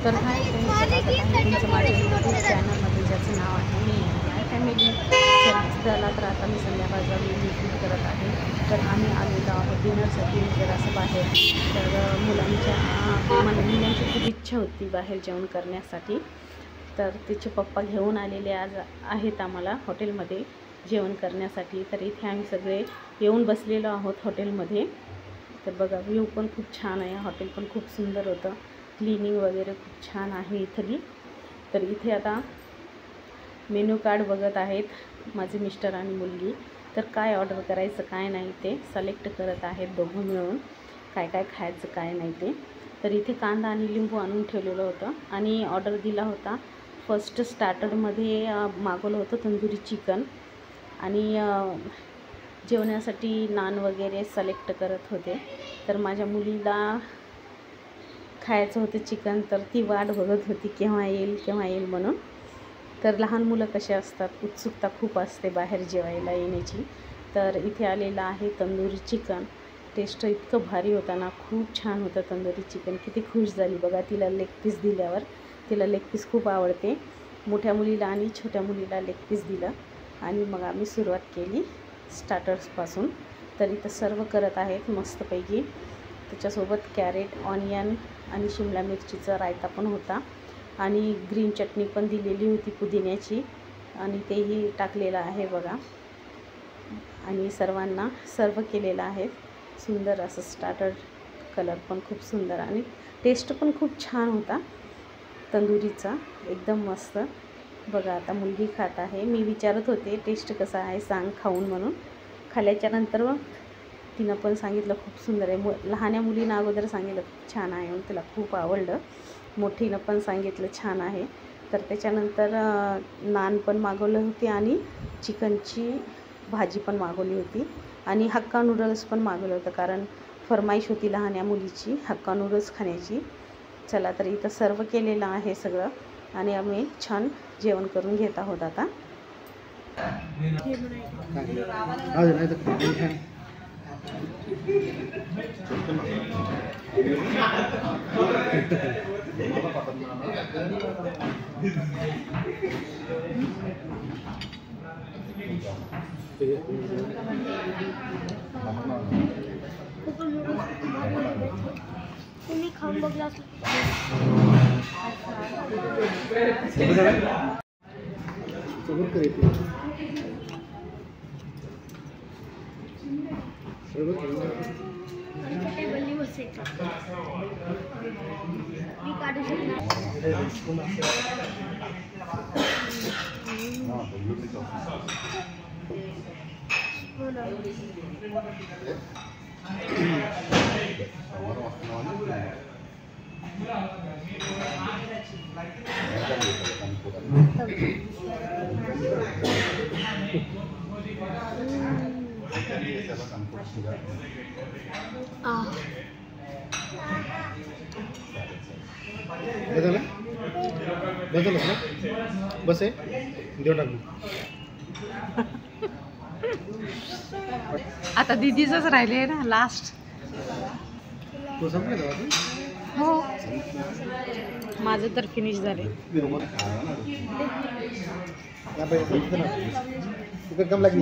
तर hi friends, स्वागत आहे तुमचं माझ्या यूट्यूब चॅनलमध्ये ज्याचं नाव आहे मी माय फॅमिली. चला तर आता मी संध्याकाळचा व्हिडिओ शूट करत आहे. तर आम्ही आलेलो आहोत डिनरसाठी जरासं बाहेर. तर मुलांची खूप इच्छा होती बाहेर जेवण करण्यासाठी. तर तिचे पप्पा घेऊन आलेले आज आहेत आम्हाला हॉटेलमध्ये जेवण करण्यासाठी. तर इथे आम्ही सगळे येऊन बसलेलो आहोत हॉटेलमध्ये. तर बघा व्ह्यू पण खूप छान आहे, हॉटेल पण खूप सुंदर होतं, क्लिनिंग वगैरे खूप छान आहे इथली. तर इथे आता मेनू कार्ड बघत आहेत माझे मिस्टर आणि मुलगी. तर काय ऑर्डर करायचं काय नाही ते सिलेक्ट करत आहेत दोघं मिळून, काय काय खायचं काय नाही ते. तर इथे कांदा आणि लिंबू आणून ठेवलेलं होतं आणि ऑर्डर दिला होता. फर्स्ट स्टार्टरमध्ये मागवलं होतं तंदुरी चिकन आणि जेवणासाठी नान वगैरे सिलेक्ट करत होते. तर माझ्या मुलीला खायचं होतं चिकन, तर ती वाट बघत होती केव्हा येईल म्हणून. तर लहान मुलं कसे असतात, उत्सुकता खूप असते बाहेर जेवायला येण्याची. तर इथे आलेलं आहे तंदुरी चिकन. टेस्ट इतकं भारी होता ना, खूप छान होतं तंदुरी चिकन. किती खुश झाली बघा तिला लेग पीस दिल्यावर. तिला लेग पीस खूप आवडते. मोठ्या मुलीला आणि छोट्या मुलीला लेग पीस दिलं आणि मग आम्ही सुरुवात केली स्टार्टर्सपासून. तर इथं सर्व करत आहेत मस्तपैकी. त्याच्यासोबत कॅरेट, ऑनियन आणि शिमला मिरचीचा रायता पण होता आणि ग्रीन चटणी पण दिलेली होती पुदिन्याची आणि तेही टाकलेलं आहे बघा. आणि सर्वांना सर्व केलेलं आहे. सुंदर असं स्टार्टर, कलर पण खूप सुंदर आणि टेस्ट पण खूप छान होता तंदुरीचा, एकदम मस्त. बघा आता मुलगी खात आहे. मी विचारत होते टेस्ट कसा आहे सांग खाऊन म्हणून. खाल्ल्याच्या नंतर मग तिनं पण सांगितलं खूप सुंदर आहे. लहान्या मुलीनं अगोदर सांगितलं खूप छान आहे म्हणून, तिला खूप आवडलं. मोठीनं पण सांगितलं छान आहे. तर त्याच्यानंतर नान पण मागवलं होती आणि चिकनची भाजी पण मागवली होती आणि हक्का नूडल्स पण मागवलं होतं, कारण फरमाईश होती लहान्या मुलीची हक्का नूडल्स खाण्याची. चला तर इथं सर्व केलेलं आहे सगळं आणि आम्ही छान जेवण करून घेत आहोत आता. तुम्ही खाऊन बघला टेबलनी बसायचं मी काढू बस आहे देऊ टाकू. आता दीदीचंच राहिले आहे ना लास्ट. तो संपला हो, माझं तर फिनिश झाले. कम लागली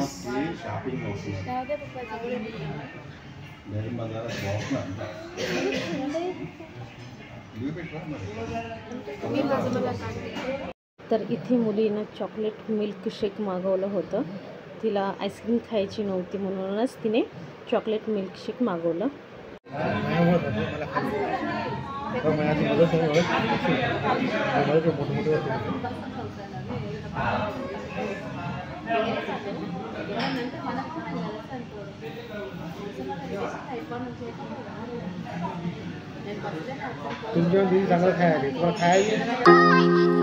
तर इथे मुलीनं चॉकलेट मिल्कशेक मागवलं होतं. तिला आईस्क्रीम खायची नव्हती म्हणूनच तिने चॉकलेट मिल्कशेक मागवलं. तुमच्या चांगलं खायला तुम्हाला खायला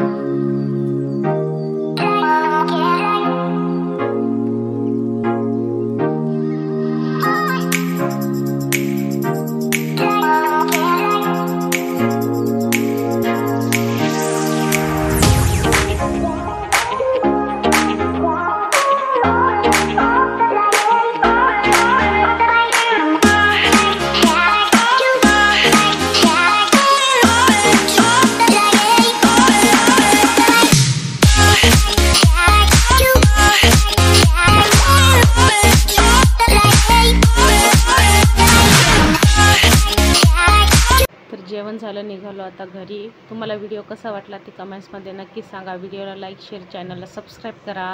जेवायला निघालो आता घरी. तुम्हाला व्हिडिओ कसा वाटला ते कमेंट्समध्ये नक्की सांगा. व्हिडिओला लाईक शेअर चॅनलला सबस्क्राईब करा.